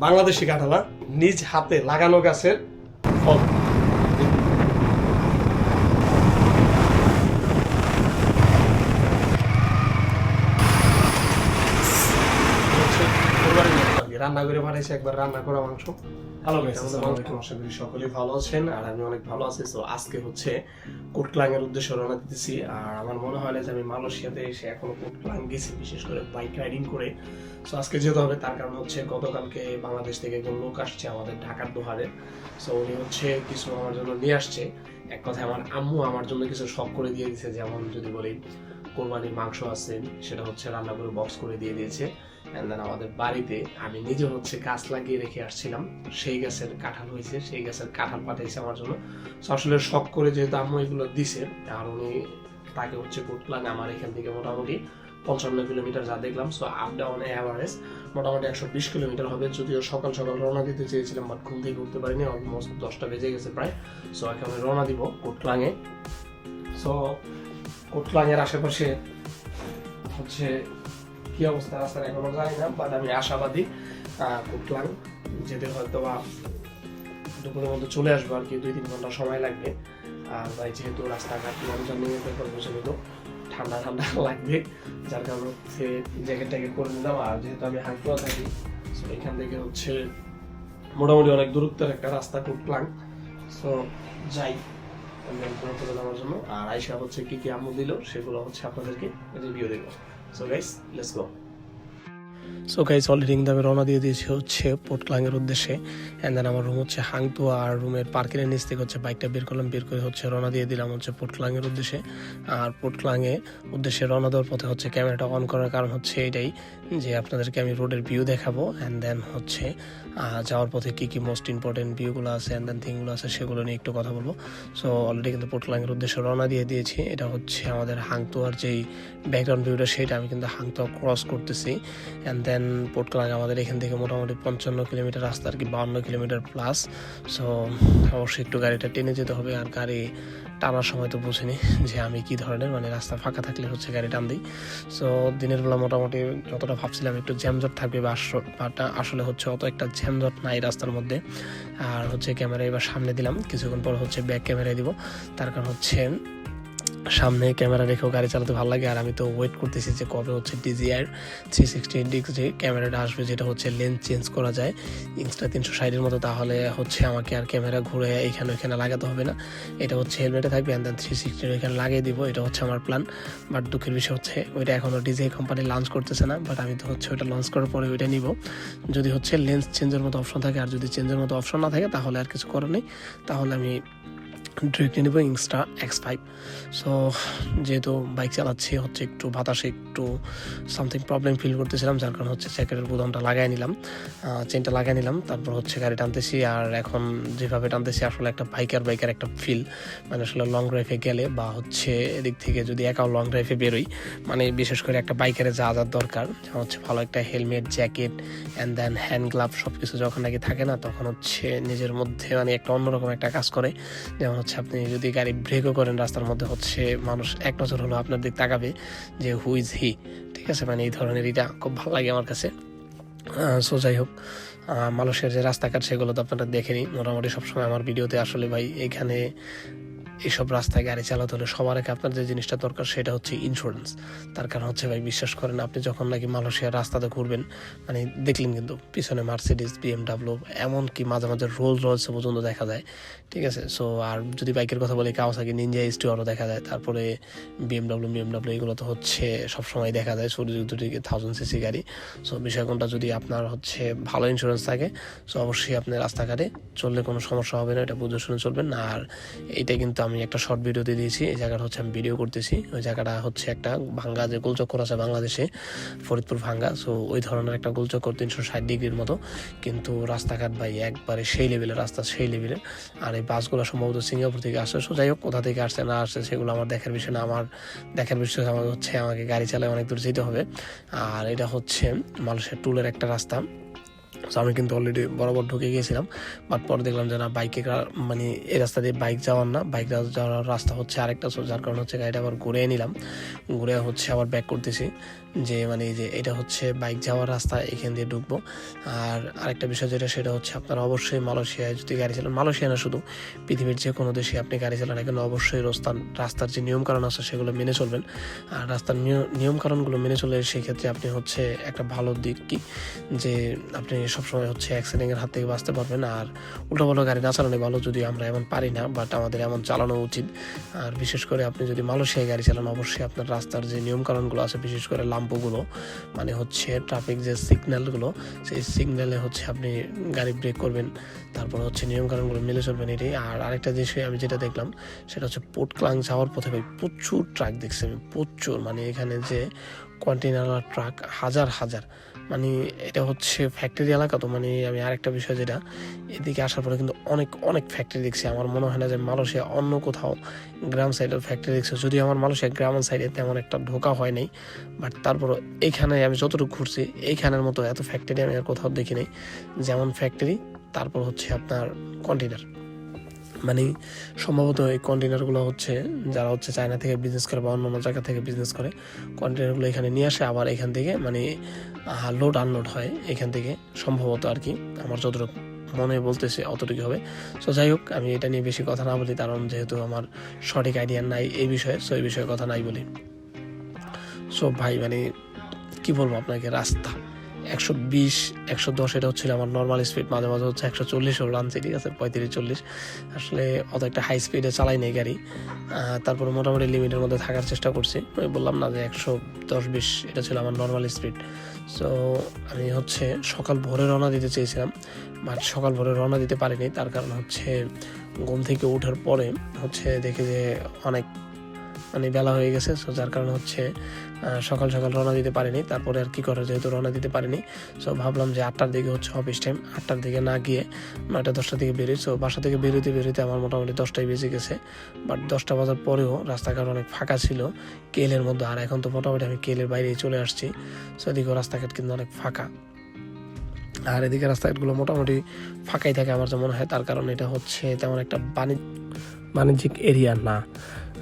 বাংলাদেশি কাঁঠালা নিজ হাতে লাগানো গাছের ফল। রান্না করে পাঠাইছে, একবার রান্না করা মাংস। হ্যালো গাইস, আসসালামু আলাইকুম। আশা করি সকলেই ভালো আছেন আর আমি অনেক ভালো আছি। তো আজকে হচ্ছে কোটক্লাং এর উদ্দেশ্যে রওনা দিতেছি। আর আমার মনে হয় না যে আমি মালয়েশিয়াতে এসে এখনো কোটক্লাং গেছি, বিশেষ করে বাইক রাইডিং করে। সো আজকে যেতে হবে, তার কারণ হচ্ছে গতকালকে বাংলাদেশ থেকে একজন লোক আসছে আমাদের ঢাকার দোহারে। সো উনি হচ্ছে কিছু আমার জন্য নিয়ে আসছে। এক কথায় আমার আম্মু আমার জন্য কিছু শখ করে দিয়ে দিয়েছে, যেমন যদি বলি কোরবানির মাংস আছে, সেটা হচ্ছে রান্না করে বক্স করে দিয়ে দিয়েছে। এন্ড দেন আমাদের বাড়িতে আমি নিজে হচ্ছে গাছ লাগিয়ে রেখে আসছিলাম, সেই গাছের কাঁঠাল হয়েছে, সেই গাছের কাঁঠাল পাঠাইছে আমার জন্য। সো আসলে শখ করে যেহেতু আম্মু এগুলো দিছে, আর উনি তাকে হচ্ছে কোটক্লাং আমার এখান থেকে মোটামুটি 55 কিলোমিটার যা দেখলাম। সো আপ ডাউন অ্যাভারেজ মোটামুটি 120 কিলোমিটার হবে। যদিও সকাল সকাল রওনা দিতে চেয়েছিলাম, বাট ঘুম থেকে উঠতে পারিনি, অলমোস্ট 10টা বেজে গেছে প্রায়। সো এখন আমি রওনা দিব কোটক্লাংয়ে। সো কোটক্লাং এর আশেপাশে হচ্ছে কি অবস্থা রাস্তার এখনো জানি না, বাট আমি আশাবাদী কোটক্লাং যেতে হয়তো বা দুপুরের মধ্যে চলে আসবো আর কি, 2-3 ঘন্টা সময় লাগবে। আর ভাই যেহেতু রাস্তাঘাট লঞ্চন নিয়ে বসে নিল, ঠান্ডা ঠান্ডা লাগবে, যার কারণে হচ্ছে জ্যাকেট ট্যাকেট করে নিলাম। আর যেহেতু আমি হাঁটুয়া থাকি, সো এখান থেকে হচ্ছে মোটামুটি অনেক দূরত্বের একটা রাস্তা কোটক্লাং। সো যাই করে দেওয়ার জন্য। আর আইসা হচ্ছে কি কি আম্মু দিল সেগুলো হচ্ছে আপনাদেরকে রিভিউ দেবো। So guys, let's go. So guys, already কিন্তু আমি রওনা দিয়ে দিয়েছি হচ্ছে পোর্টক্লাংয়ের উদ্দেশ্যে। অ্যান্ড দেন আমার রুম হচ্ছে হাংতুয়া, আর রুমের পার্কিংয়ের নিচ থেকে হচ্ছে বাইকটা বের করলাম, বের করে হচ্ছে রওনা দিয়ে দিলাম হচ্ছে পোর্টক্লাংয়ের উদ্দেশ্যে। আর পোর্টক্লাংয়ে উদ্দেশ্যে রওনা দেওয়ার পথে হচ্ছে ক্যামেরাটা অন করার কারণ হচ্ছে এটাই যে আপনাদেরকে আমি রোডের ভিউ দেখাবো। অ্যান্ড দেন হচ্ছে যাওয়ার পথে কী কী মোস্ট ইম্পর্টেন্ট ভিউগুলো আছে অ্যান্ড দেন থিংগুলো আছে সেগুলো নিয়ে একটু কথা বলবো। সো অলরেডি কিন্তু পোর্টক্লাংয়ের উদ্দেশ্যে রওনা দিয়ে দিয়েছি। এটা হচ্ছে আমাদের হাংতুয়ার যেই ব্যাকগ্রাউন্ড ভিউটা, সেটা আমি কিন্তু হাংতুয়া ক্রস করতেছি। অ্যান্ড দেন পোর্টক্লাং আমাদের এখান থেকে মোটামুটি 55 কিলোমিটার রাস্তা আর কি, 52 কিলোমিটার প্লাস। সো অবশ্যই একটু গাড়িটা টেনে যেতে হবে। আর গাড়ি টানার সময় তো বুঝিনি যে আমি কি ধরনের, মানে রাস্তা ফাঁকা থাকলে হচ্ছে গাড়ি টান দিই। সো দিনের বেলা মোটামুটি যতটা ভাবছিলাম একটু জ্যামজট থাকবে, বা আসলে হচ্ছে অত একটা জ্যামজট নাই রাস্তার মধ্যে। আর হচ্ছে ক্যামেরা এবার সামনে দিলাম, কিছুক্ষণ পর হচ্ছে ব্যাক ক্যামেরায় দিব। তার কারণ হচ্ছে সামনে ক্যামেরা রেখেও গাড়ি চালাতে ভালো লাগে। আর আমি তো ওয়েট করতেছি যে কবে হচ্ছে DJI 360 ডিগ্রি ক্যামেরাটা আসবে, যেটা হচ্ছে লেন্স চেঞ্জ করা যায় ইনস্টা 360-এর মতো। তাহলে হচ্ছে আমাকে আর ক্যামেরা ঘুরে এখানে ওইখানে লাগাতে হবে না, এটা হচ্ছে হেলমেটে থাকবে। অ্যান্ড দেন 360 এখানে লাগিয়ে দিব, এটা হচ্ছে আমার প্ল্যান। বাট দুঃখের বিষয় হচ্ছে ওইটা এখনও DJI কোম্পানি লঞ্চ করতেছে না, বাট আমি তো হচ্ছে ওইটা লঞ্চ করার পরে ওইটা নিব, যদি হচ্ছে লেন্স চেঞ্জের মতো অপশন থাকে। আর যদি চেঞ্জের মতো অপশন না থাকে তাহলে আর কিছু করার নেই, তাহলে আমি ডিরেক্টলি নেব ইনস্টা X5। সো যেহেতু বাইক চালাচ্ছি হচ্ছে একটু বাতাসে একটু সামথিং প্রবলেম ফিল করতেছিলাম, যার কারণে হচ্ছে জ্যাকেটের বোতামটা লাগাই নিলাম, চেনটা লাগাই নিলাম, তারপর হচ্ছে গাড়ি টানতেছি। আর এখন যেভাবে টানতেছি আসলে একটা বাইকার একটা ফিল, মানে আসলে লং ড্রাইভে গেলে বা হচ্ছে এদিক থেকে যদি একাও লং ড্রাইভে বেরোই, মানে বিশেষ করে একটা বাইকারে যা যা দরকার, যেমন হচ্ছে ভালো একটা helmet, jacket and then hand glove, সব কিছু যখন নাকি থাকে না, তখন হচ্ছে নিজের মধ্যে মানে একটা অন্যরকম একটা কাজ করে। যেমন হচ্ছে আপনি যদি গাড়ি ব্রেকও করেন রাস্তার মধ্যে, হচ্ছে মানুষ এক নজর হলো আপনার দিক তাকাবে যে হু ইজ হি, ঠিক আছে, মানে এই ধরনের এটা খুব ভালো লাগে আমার কাছে। সো যাই হোক, মালয়েশিয়ার যে রাস্তাঘাট সেগুলো তো আপনারা দেখেনি মোটামুটি সবসময় আমার ভিডিওতে। আসলে ভাই এখানে এইসব রাস্তায় গাড়ি চালাতে হলে সবার আগে আপনার যে জিনিসটা দরকার সেটা হচ্ছে ইন্স্যুরেন্স। তার কারণ হচ্ছে ভাই বিশ্বাস করেন, আপনি যখন নাকি মালয়েশিয়ার রাস্তাতে ঘুরবেন, মানে দেখলেন কিন্তু পিছনে মার্সিডিজ, BMW, এমনকি মাঝে মাঝে রোলস রয়েলস পর্যন্ত দেখা যায়, ঠিক আছে। সো আর যদি বাইকের কথা বলি, কাওয়াসাকি নিনজা ST-আরও দেখা যায়, তারপরে BMW এগুলো তো হচ্ছে সবসময় দেখা যায়, সুজুকি 1000cc গাড়ি। সো বিষয় কোনটা, যদি আপনার হচ্ছে ভালো ইন্স্যুরেন্স থাকে, সো অবশ্যই আপনি রাস্তাঘাটে চললে কোনো সমস্যা হবে না, এটা বুঝে শুনে চলবেন না। আর এইটা কিন্তু আমি একটা শর্ট ভিডিওতে দিয়েছি, এই জায়গাটা হচ্ছে আমি ভিডিও করতেছি, ওই জায়গাটা হচ্ছে একটা ভাঙ্গা যে গোলচক্কর আছে বাংলাদেশে, ফরিদপুর ভাঙ্গা। সো ওই ধরনের একটা গোলচক্কর 360 ডিগ্রির মতো, কিন্তু রাস্তাঘাট ভাই একবারে সেই লেভেলের রাস্তা, সেই লেভেলের। আর এই বাসগুলো সম্ভবত সিঙ্গাপুর থেকে আসছে। সো যাই হোক, কোথা থেকে আসছে না আসছে সেগুলো আমার দেখার বিষয় না, আমার দেখার বিষয় আমার হচ্ছে আমাকে গাড়ি চালায় অনেক দূর যেতে হবে। আর এটা হচ্ছে মালয়েশিয়ার টুলের একটা রাস্তা, সো আমি কিন্তু অলরেডি বরাবর ঢুকে গিয়েছিলাম, বাট পরে দেখলাম যে না বাইকে মানে এই রাস্তা দিয়ে বাইক যাওয়ার না, বাইক যাওয়ার রাস্তা হচ্ছে আরেকটা। সো যার কারণে হচ্ছে গাড়িটা আবার ঘুরে নিলাম, ঘুরে হচ্ছে আবার ব্যাক করতেছি যে মানে যে এটা হচ্ছে বাইক যাওয়ার রাস্তা, এখান দিয়ে ঢুকবো। আর আরেকটা বিষয় যেটা সেটা হচ্ছে আপনারা অবশ্যই মালয়েশিয়ায় যদি গাড়ি চালান, মালয়েশিয়া না শুধু পৃথিবীর যে কোনো দেশে আপনি গাড়ি চালান এখানে অবশ্যই রাস্তার যে নিয়মকানুন আছে সেগুলো মেনে চলবেন। আর রাস্তার নিয়মকানুনগুলো মেনে চলে সেক্ষেত্রে আপনি হচ্ছে একটা ভালো দিক কি যে আপনি সবসময় হচ্ছে অ্যাক্সিডেন্টের হাত থেকে বাঁচতে পারবেন। আর উল্টোপাল্টা গাড়ি না চালানো ভালো, যদি আমরা এমন পারি না, বাট আমাদের এমন চালানো উচিত। আর বিশেষ করে আপনি যদি মালয়েশিয়ায় গাড়ি চালান অবশ্যই আপনার রাস্তার যে নিয়মকানুনগুলো আছে, বিশেষ করে লাম্পগুলো মানে হচ্ছে ট্রাফিক যে সিগন্যালগুলো, সেই সিগন্যালে হচ্ছে আপনি গাড়ি ব্রেক করবেন, তারপর হচ্ছে নিয়মকানুনগুলো মেনে চলবেন এটাই। আর আরেকটা বিষয় আমি যেটা দেখলাম সেটা হচ্ছে পোর্ট ক্লাং যাওয়ার পথে ভাই প্রচুর ট্রাক দেখছি আমি, প্রচুর, মানে এখানে যে কন্টেনার ট্রাক হাজার হাজার, মানে এটা হচ্ছে ফ্যাক্টরি এলাকা। তো মানে আমি আরেকটা বিষয় যেটা এদিকে আসার পরে কিন্তু অনেক অনেক ফ্যাক্টরি দেখছি। আমার মনে হয় না যে মালয়েশিয়া অন্য কোথাও গ্রাম সাইডের ফ্যাক্টরি দেখছে, যদিও আমার মালয়েশিয়া গ্রাম সাইডে তেমন একটা ঢোকা হয় নাই, বাট তারপর এইখানে আমি যতটুকু ঘুরছি এইখানের মতো এত ফ্যাক্টরি আমি আর কোথাও দেখি নাই। যেমন ফ্যাক্টরি, তারপর হচ্ছে আপনার কন্টেনার, মানে সম্ভবত এই কন্টেনারগুলো হচ্ছে যারা হচ্ছে চায়না থেকে বিজনেস করে বা অন্য জায়গা থেকে বিজনেস করে, কন্টেনারগুলো এখানে নিয়ে আসে, আবার এখান থেকে মানে লোড আনলোড হয় এখান থেকে সম্ভবত আর কি, আমার যতটুকু মনে বলতেছে অতটুকু হবে। সো যাই হোক, আমি এটা নিয়ে বেশি কথা না বলি, কারণ যেহেতু আমার সঠিক আইডিয়া নাই এই বিষয়ে, সো এই বিষয়ে কথা নাই বলি। সো ভাই মানে কি বলবো আপনাকে, রাস্তা 120 110 এটা হচ্ছিল আমার নর্মাল স্পিড, মাঝে মাঝে হচ্ছে 140ও টানছি, ঠিক আছে, 35-40, আসলে অত একটা হাই স্পিডে চালাই নেই গাড়ি। তারপরে মোটামুটি লিমিটের মধ্যে থাকার চেষ্টা করছি। আমি বললাম না যে 110-20 এটা ছিল আমার নর্মাল স্পিড। সো আমি হচ্ছে সকাল ভোরে রওনা দিতে চেয়েছিলাম, বাট সকাল ভোরে রওনা দিতে পারিনি, তার কারণ হচ্ছে ঘুম থেকে ওঠার পরে হচ্ছে দেখি যে অনেক মানে বেলা হয়ে গেছে। সো যার কারণে হচ্ছে সকাল সকাল রওনা দিতে পারিনি। তারপরে আর কি করে, যেহেতু রওনা দিতে পারিনি, সো ভাবলাম যে 8টার দিকে হচ্ছে অফিস টাইম, 8টার দিকে না গিয়ে 9টা-10টার দিকে বেরোই। সো বাসা থেকে বেরোতে আমার মোটামুটি 10টাই বেজে গেছে, বাট 10টা বাজার পরেও রাস্তাঘাট অনেক ফাঁকা ছিল কেলের মধ্যে। আর এখন তো মোটামুটি আমি কেলের বাইরেই চলে আসছি, সো এদিকেও রাস্তাঘাট কিন্তু অনেক ফাঁকা। আর এদিকে রাস্তাঘাটগুলো মোটামুটি ফাঁকাই থাকে আমার যা মনে হয়, তার কারণ এটা হচ্ছে তেমন একটা বাণিজ্যিক এরিয়া না।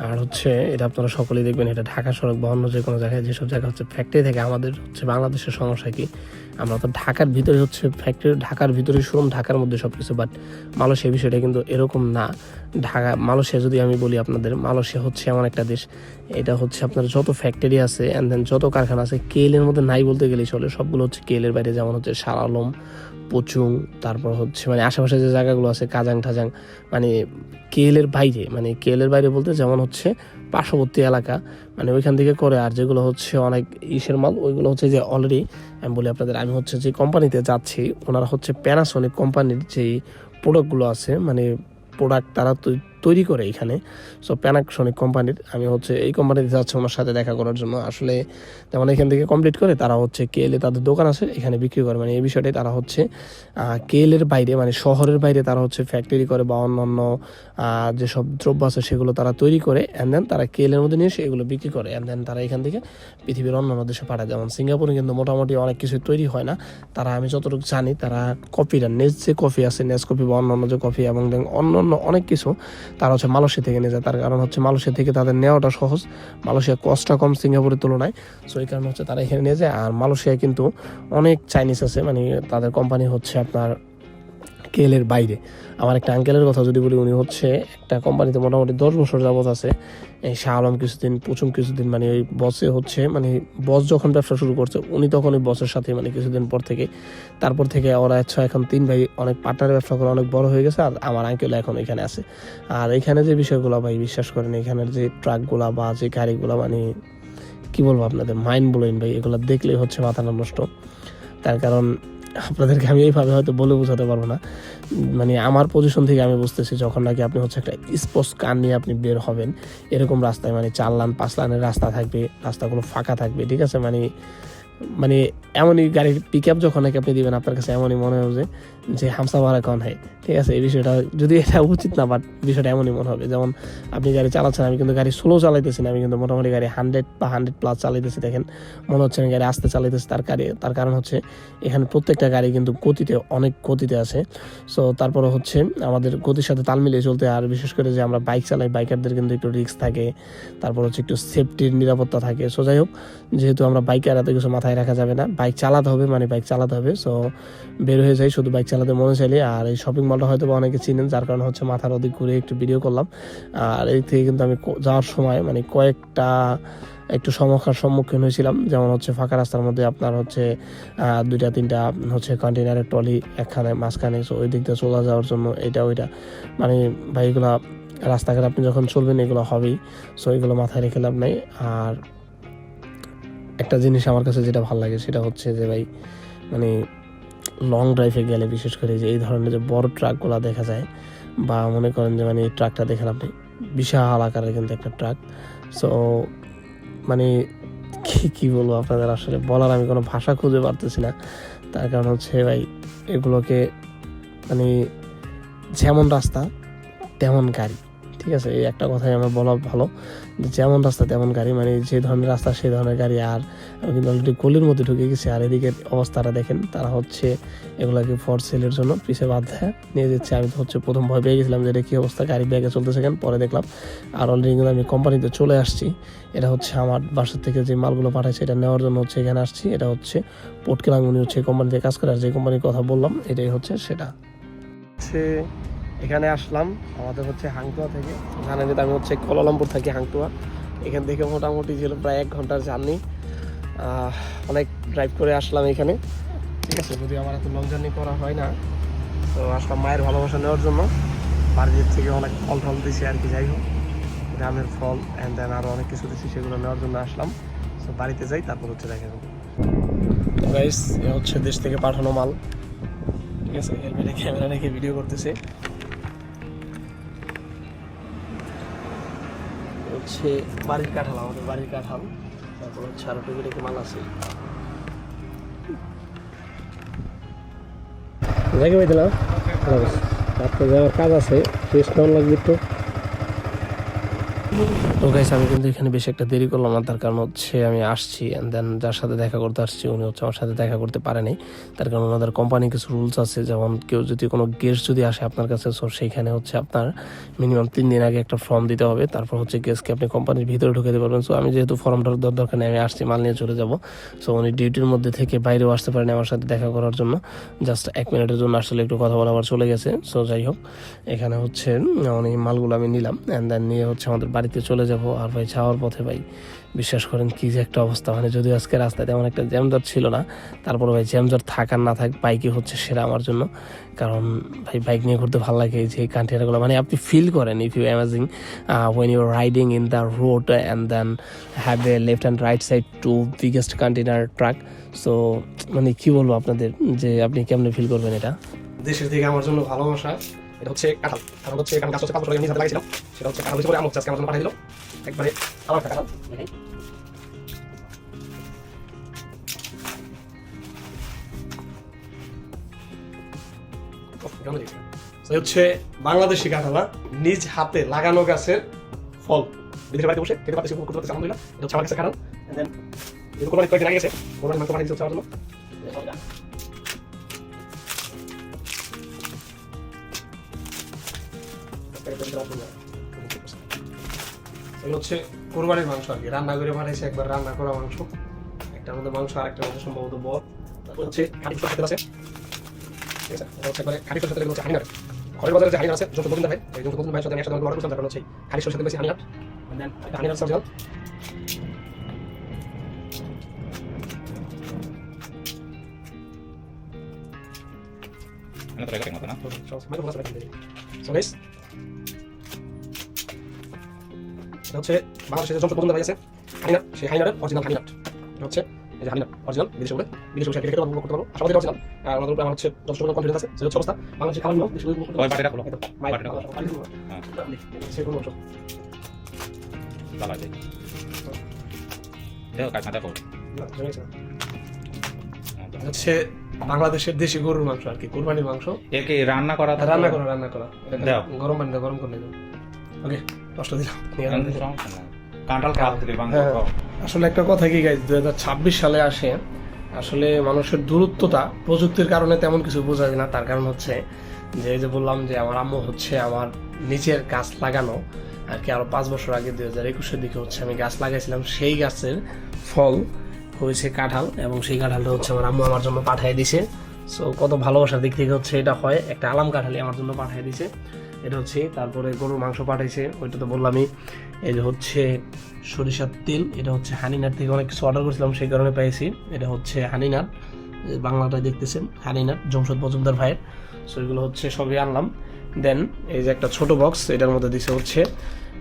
আর হচ্ছে এটা আপনারা সকলেই দেখবেন, এটা ঢাকা সড়ক বা অন্য যে কোনো জায়গায়, যেসব জায়গা হচ্ছে ফ্যাক্টরি থাকে, আমাদের হচ্ছে বাংলাদেশের সমস্যা কি, আমরা তো ঢাকার ভিতরে হচ্ছে ফ্যাক্টরি, ঢাকার ভিতরে শোরুম, ঢাকার মধ্যে সব কিছু, বাট মালয়েশিয়া বিষয়টা কিন্তু এরকম না। মালয়েশিয়া যদি আমি বলি আপনাদের, মালয়েশিয়া হচ্ছে এমন একটা দেশ, এটা হচ্ছে আপনার যত ফ্যাক্টরি আছে অ্যান্ড দেন যত কারখানা আছে কেএলের মধ্যে নাই বলতে গেলেই চলে, সবগুলো হচ্ছে কেএলের বাইরে। যেমন হচ্ছে শাহ আলম, পচুং, তারপর হচ্ছে মানে আশেপাশে যে জায়গাগুলো আছে কাজাং ঠাজাং, মানে কেএলের বাইরে, মানে কেএলের বাইরে বলতে যেমন হচ্ছে পার্শ্ববর্তী এলাকা, মানে ওইখান থেকে করে। আর যেগুলো হচ্ছে অনেক ইসের মাল, ওইগুলো হচ্ছে যে অলরেডি আমি বলি আপনাদের, আমি হচ্ছে যে কোম্পানিতে যাচ্ছি, ওনারা হচ্ছে প্যানাসোনিক কোম্পানির যেই প্রোডাক্টগুলো আছে, মানে প্রোডাক্ট তারা তৈরি করে এখানে। সো প্যানাসোনিক কোম্পানির, আমি হচ্ছে এই কোম্পানিতে যাচ্ছি ওনার সাথে দেখা করার জন্য। আসলে তেমন এখান থেকে কমপ্লিট করে তারা হচ্ছে কেএলে তাদের দোকান আছে এখানে বিক্রি করে, মানে এই বিষয়টাই তারা হচ্ছে কেএলের বাইরে, মানে শহরের বাইরে তারা হচ্ছে ফ্যাক্টরি করে বা অন্যান্য যেসব দ্রব্য আছে সেগুলো তারা তৈরি করে, অ্যান্ড দেন তারা কেএলের মধ্যে নিয়ে এসে এগুলো বিক্রি করে, অ্যান্ড দেন তারা এখান থেকে পৃথিবীর অন্যান্য দেশে পাঠায়। যেমন সিঙ্গাপুরে কিন্তু মোটামুটি অনেক কিছু তৈরি হয় না, তারা আমি যতটুকু জানি তারা কফিটা, যে কফি আছে, কফি বা অন্যান্য যে কফি এবং অন্যান্য অনেক কিছু তারা হচ্ছে মালয়েশিয়া থেকে নিয়ে যায়। তার কারণ হচ্ছে মালয়েশিয়া থেকে তাদের নেওয়াটা সহজ, মালয়েশিয়া কস্টটা কম সিঙ্গাপুরের তুলনায়, সো এই কারণে হচ্ছে তারা এখানে নিয়ে যায়। আর মালয়েশিয়ায় কিন্তু অনেক চাইনিজ আছে, মানে তাদের কোম্পানি হচ্ছে আপনার কেএলের বাইরে। আমার একটা আঙ্কেলের কথা যদি বলি, উনি হচ্ছে একটা কোম্পানিতে মোটামুটি 10 বছর যাবত আছে, এই শাহ আলম কিছুদিন, পুচুম কিছুদিন, মানে ওই বসে হচ্ছে, মানে বস যখন ব্যবসা শুরু করছে উনি তখন ওই বসের সাথে মানে কিছুদিন পর থেকে, তারপর থেকে ওরা এখন 3 ভাই অনেক পার্টনারের ব্যবসা করে অনেক বড় হয়ে গেছে। আর আমার আঙ্কেল এখন এখানে আছে। আর এখানে যে বিষয়গুলো ভাই বিশ্বাস করেন, এখানের যে ট্রাকগুলা বা যে গাড়িগুলা, মানে কি বলবো আপনাদের, মাইন্ড ব্লোয়িং ভাই, এগুলো দেখলেই হচ্ছে মাথা নষ্ট। তার কারণ আপনাদেরকে আমি এইভাবে হয়তো বলে বোঝাতে পারবো না, মানে আমার পজিশন থেকে আমি বুঝতেছি, যখন নাকি আপনি হচ্ছে একটা স্পোর্টস কার নিয়ে আপনি বের হবেন এরকম রাস্তায়, মানে 4 লাইন 5 লাইনের রাস্তা থাকবে, রাস্তাগুলো ফাঁকা থাকবে, ঠিক আছে, মানে মানে এমনই গাড়ির পিক আপ যখন নাকি আপনি দিবেন আপনার কাছে এমনই মনে হবে যে হামসা মারা কন হয়, ঠিক আছে। এই বিষয়টা যদি এটা উচিত না, বাট বিষয়টা এমনই মনে হবে। যেমন আপনি গাড়ি চালাচ্ছেন, আমি কিন্তু গাড়ি স্লো চালাইতেছি না, আমি কিন্তু মোটামুটি গাড়ি 100 বা 100+ চালাইতেছি। দেখেন মনে হচ্ছে আমি গাড়ি আস্তে চালাইতেছি, তার কারণ হচ্ছে এখানে প্রত্যেকটা গাড়ি কিন্তু অনেক গতিতে আছে। সো তারপরে হচ্ছে আমাদের গতির সাথে তাল মিলিয়ে চলতে, আর বিশেষ করে যে আমরা বাইক চালাই বাইকারদের কিন্তু একটু রিস্ক থাকে, তারপর হচ্ছে একটু সেফটির নিরাপত্তা থাকে। সো যাই হোক, যেহেতু আমরা বাইকার এত কিছু মাথায় রাখা যাবে না, বাইক চালাতে হবে মানে বাইক চালাতে হবে। সো বের হয়ে যাই শুধু বাইক চালাতে মনে চাইলে। আর এই শপিং মলটা হয়তো অনেকে চিনেন, যার কারণে হচ্ছে মাথার অধিক ঘুরে একটু ভিডিও করলাম। আর এই থেকে কিন্তু আমি যাওয়ার সময় মানে কয়েকটা একটু সমস্যার সম্মুখীন হয়েছিলাম। যেমন হচ্ছে ফাঁকা রাস্তার মধ্যে আপনার হচ্ছে 2-3টা হচ্ছে কন্টেনারের ট্রলি একখানে মাঝখানে, সো ওই দিক দিয়ে চলে যাওয়ার জন্য এটা ওইটা মানে ভাই এগুলো রাস্তাঘাট আপনি যখন চলবেন এগুলো হবেই। সো এগুলো মাথায় রেখে লাভ নাই। আর একটা জিনিস আমার কাছে যেটা ভালো লাগে সেটা হচ্ছে যে ভাই মানে লং ড্রাইভে গেলে বিশেষ করে যে এই ধরনের যে বড় ট্রাকগুলো দেখা যায়, বা মনে করেন যে মানে এই ট্রাকটা দেখেন আপনি, বিশাল আকারের কিন্তু একটা ট্রাক। সো মানে কি বলবো আপনাদের, আসলে বলার আমি কোনো ভাষা খুঁজে পারতেছি না। তার কারণ হচ্ছে ভাই এগুলোকে মানে যেমন রাস্তা তেমন গাড়ি, ঠিক আছে। এই একটা কথাই আমার বলা ভালো, যে যেমন রাস্তা তেমন গাড়ি, মানে যে ধরনের রাস্তা সেই ধরনের গাড়ি। আর আমি কিন্তু অলরেডি গলির মধ্যে ঢুকে গেছি। আর এদিকে অবস্থাটা দেখেন, তারা হচ্ছে এগুলাকে ফর সেলের জন্য পিছিয়ে বাঁধা নিয়ে যাচ্ছে। আমি তো হচ্ছে প্রথম ভয় পেয়ে গেছিলাম যে এটা কী অবস্থা, গাড়ি ব্যাগে চলতেছে কেন, পরে দেখলাম। আর অলরেডি কিন্তু আমি কোম্পানিতে চলে আসছি। এটা হচ্ছে আমার বাসার থেকে যে মালগুলো পাঠাইছে এটা নেওয়ার জন্য হচ্ছে এখানে আসছি। এটা হচ্ছে পোর্ট কেলাং, উনি হচ্ছে কোম্পানিতে কাজ করে, আর যে কোম্পানির কথা বললাম এটাই হচ্ছে সেটা। এখানে আসলাম আমাদের হচ্ছে হাংতুয়া থেকে, জানেন যে আমি হচ্ছে কুয়ালালামপুর থাকি, হাংতুয়া এখান থেকে মোটামুটি ছিল প্রায় 1 ঘন্টার জার্নি। অনেক ড্রাইভ করে আসলাম এখানে, ঠিক আছে। যদি আমার এত লং জার্নি করা হয় না, তো আসলাম মায়ের ভালোবাসা নেওয়ার জন্য। বাড়ির থেকে অনেক ফল টল দিয়েছি আর কি, যাই হোক গ্রামের ফল অ্যান্ড দেন আরও অনেক কিছু দিয়েছি, সেগুলো নেওয়ার জন্য আসলাম। তো বাড়িতে যাই, তারপর হচ্ছে দেখা যাবে। তো গাইস এ হচ্ছে দেশ থেকে পাঠানো মাল, ঠিক আছে। হেলমেটে ক্যামেরা রেখে ভিডিও করতেছে। হচ্ছে বাড়ির কাঁঠাল, আমাদের বাড়ির কাঁঠাল। তারপর হচ্ছে আরো টুকি মাল আছে। জায়গা পাই দিলাম, তারপর যাওয়ার কাজ আছে, শেষ কেমন লাগবে তো। তো গাইস আমি কিন্তু এখানে বেশি একটা দেরি করলাম না, তার কারণ হচ্ছে আমি আসছি অ্যান্ড দেন যার সাথে দেখা করতে আসছি উনি হচ্ছে আমার সাথে দেখা করতে পারেনি। তার কারণ ওনাদের কোম্পানি কিছু রুলস আছে, যেমন কেউ যদি কোনো গেস্ট যদি আসে আপনার কাছে, সো সেইখানে হচ্ছে আপনার মিনিমাম 3 দিন আগে একটা ফর্ম দিতে হবে, তারপর হচ্ছে গেস্টকে আপনি কোম্পানির ভিতরে ঢুকাতে পারবেন। সো আমি যেহেতু ফর্মটার দরকার নেই, আমি আসছি মাল নিয়ে চলে যাব। সো উনি ডিউটির মধ্যে থেকে বাইরেও আসতে পারেন আমার সাথে দেখা করার জন্য, জাস্ট 1 মিনিটের জন্য আসলে একটু কথা বলা আবার চলে গেছে। সো যাই হোক, এখানে হচ্ছে অনেক মালগুলো আমি নিলাম অ্যান্ড দেন নিয়ে হচ্ছে আমাদের বাড়িতে চলে যাব। আর ভাই যাওয়ার পথে ভাই বিশ্বাস করেন কি যে একটা অবস্থা, মানে যদিও আজকে রাস্তায় তেমন একটা জ্যামজট ছিল না, তারপরে ভাই জ্যামজট থাক আর না থাক বাইকই হচ্ছে সেরা আমার জন্য। কারণ ভাই বাইক নিয়ে ঘুরতে ভালো লাগে, যে কান্ট্রিগুলো মানে আপনি ফিল করেন if you amazing when you riding in the road and then have a left and right side to biggest container truck. So মানে কি বলবো আপনাদের, যে আপনি কেমনে ফিল করবেন এটা। দেশের থেকে আমার জন্য ভালোবাসা, এটা হচ্ছে কাঁঠাল। কারণ হচ্ছে এখানে গাছ হচ্ছে 5 বছর আগে নিজে হাতে লাগিয়েছিলাম, সেটা হচ্ছে কাঁঠাল হিসেবে আমার আজকে আমার জন্য পাঠিয়ে দিল একবারে আমার কাঁঠাল। হচ্ছে বাংলাদেশি কাঁঠাল, নিজ হাতে লাগানো গাছের ফল, বিদেশের বাড়িতে বসে খেতে পারতেছি, উপভোগ করতে পারতেছি, আলহামদুলিল্লাহ। এটা হচ্ছে আমার কাছে কাঁঠাল। দেন যেহেতু কোরবানি কয়েকদিন আগে গেছে, কোরবানি মাংস পাঠিয়ে দিচ্ছে আমার জন্য। এগুলো হচ্ছে কোরবানির মাংস আর কি, রান্না করে পাঠাইছে, একবার রান্না করা মাংস, একটার মধ্যে মাংস আর একটার মধ্যে সম্ভবত বর। তারপর হচ্ছে খাঁটি সরষের তেল আছে, ঠিক আছে। এটা হচ্ছে একবারে খাঁটি সরষের তেল, হচ্ছে হানিনাট। ঘরের বাজারে যে হানিনাট আছে, যত গোবিন্দ ভাই, এই যত গোবিন্দ ভাইয়ের সাথে আমি একসাথে অর্ডার করছিলাম, তারপর হচ্ছে খাঁটি সরষের তেল বেশি হানিনাট, দেন একটা হানিনাট সরষের তেল। হচ্ছে বাংলাদেশের যত পছন্দ ভাই আছে হানিনাট, সেই হানিনাটের অরিজিনাল হানিনাট। এটা হচ্ছে এই যে হানিনাট অরিজিনাল, বিদেশে বলে বিদেশে বসে খেতে উপভোগ করতে পারবো। আশা করি অরিজিনাল। আর আমাদের আমার হচ্ছে যথেষ্ট কনফিডেন্স আছে যে হচ্ছে অবস্থা বাংলাদেশে খাবার নিও দেশে উপভোগ করতে পারবো। বাটিটা খোলো, বাটিটা খোলো, সে কোনো অংশ দাঁড়া যায় দেখো কাজ না দেখো না জমেছে। হচ্ছে বাংলাদেশের দেশি গরুর মাংস আর কি, কুরবানির মাংস। একে রান্না করা রান্না করা দাও। গরম পানি দাও, গরম করে দাও। ওকে, কষ্ট দিলাম। কাঁঠাল খাওয়াতে আসলে একটা কথা কি গাইজ, 2026 সালে আসে আসলে মানুষের দূরত্বতা প্রযুক্তির কারণে তেমন কিছু বোঝা যায় না। তার কারণ হচ্ছে যে এই যে বললাম যে আমার আম্মু হচ্ছে আমার নিচের গাছ লাগানো আর কি, আরো 5 বছর আগে 2021-এর দিকে হচ্ছে আমি গাছ লাগাইছিলাম, সেই গাছের ফল হয়েছে কাঁঠাল, এবং সেই কাঁঠালটা হচ্ছে আমার আম্মু আমার জন্য পাঠিয়ে দিছে। সো কত ভালোবাসার দিক থেকে হচ্ছে এটা হয়, একটা আলাম কাঁঠালি আমার জন্য পাঠিয়ে দিছে এটা হচ্ছে। তারপরে গরুর মাংস পাঠাইছে, ওইটা তো বললামই। এই যে হচ্ছে সরিষার তেল, এটা হচ্ছে হানিনাট থেকে অনেক কিছু অর্ডার করেছিলাম সেই কারণে পেয়েছি। এটা হচ্ছে হানিনাট, বাংলাটায় দেখতেছেন হানিনাট, জমশদ মজুমদার ভাইয়ের। সো এগুলো হচ্ছে সবই আনলাম। দেন এই যে একটা ছোট বক্স, এটার মধ্যে দিছে হচ্ছে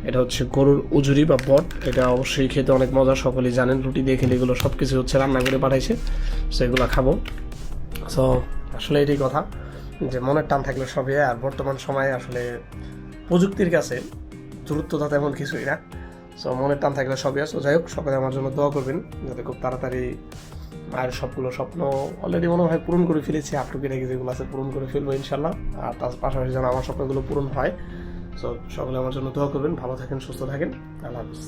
এটা হচ্ছে গরুর উজুরি বা বট, এটা অবশ্যই খেতে অনেক মজা, সকলেই জানেন। রুটি দিয়ে খেলে এগুলো সব কিছু হচ্ছে রান্না করে পাঠাইছে, সো এগুলো খাবো। সো আসলে এটাই কথা যে মনের টান থাকলে সবই। আর বর্তমান সময়ে আসলে প্রযুক্তির কাছে দূরত্বতা তেমন কিছুই না, সো মনের টান থাকলে সবই আছে। যাই হোক, সকলে আমার জন্য দোয়া করবেন যাতে খুব তাড়াতাড়ি মায়ের সবগুলো স্বপ্ন অলরেডি মনে হয় পূরণ করে ফেলেছি, আটটুকি রেখে যেগুলো আছে পূরণ করে ফেলবো ইনশাল্লাহ। আর তার পাশাপাশি যেন আমার স্বপ্নগুলো পূরণ হয়। সো সকলে আমার জন্য দোয়া করবেন, ভালো থাকেন, সুস্থ থাকেন, আল্লাহ হাফিজ।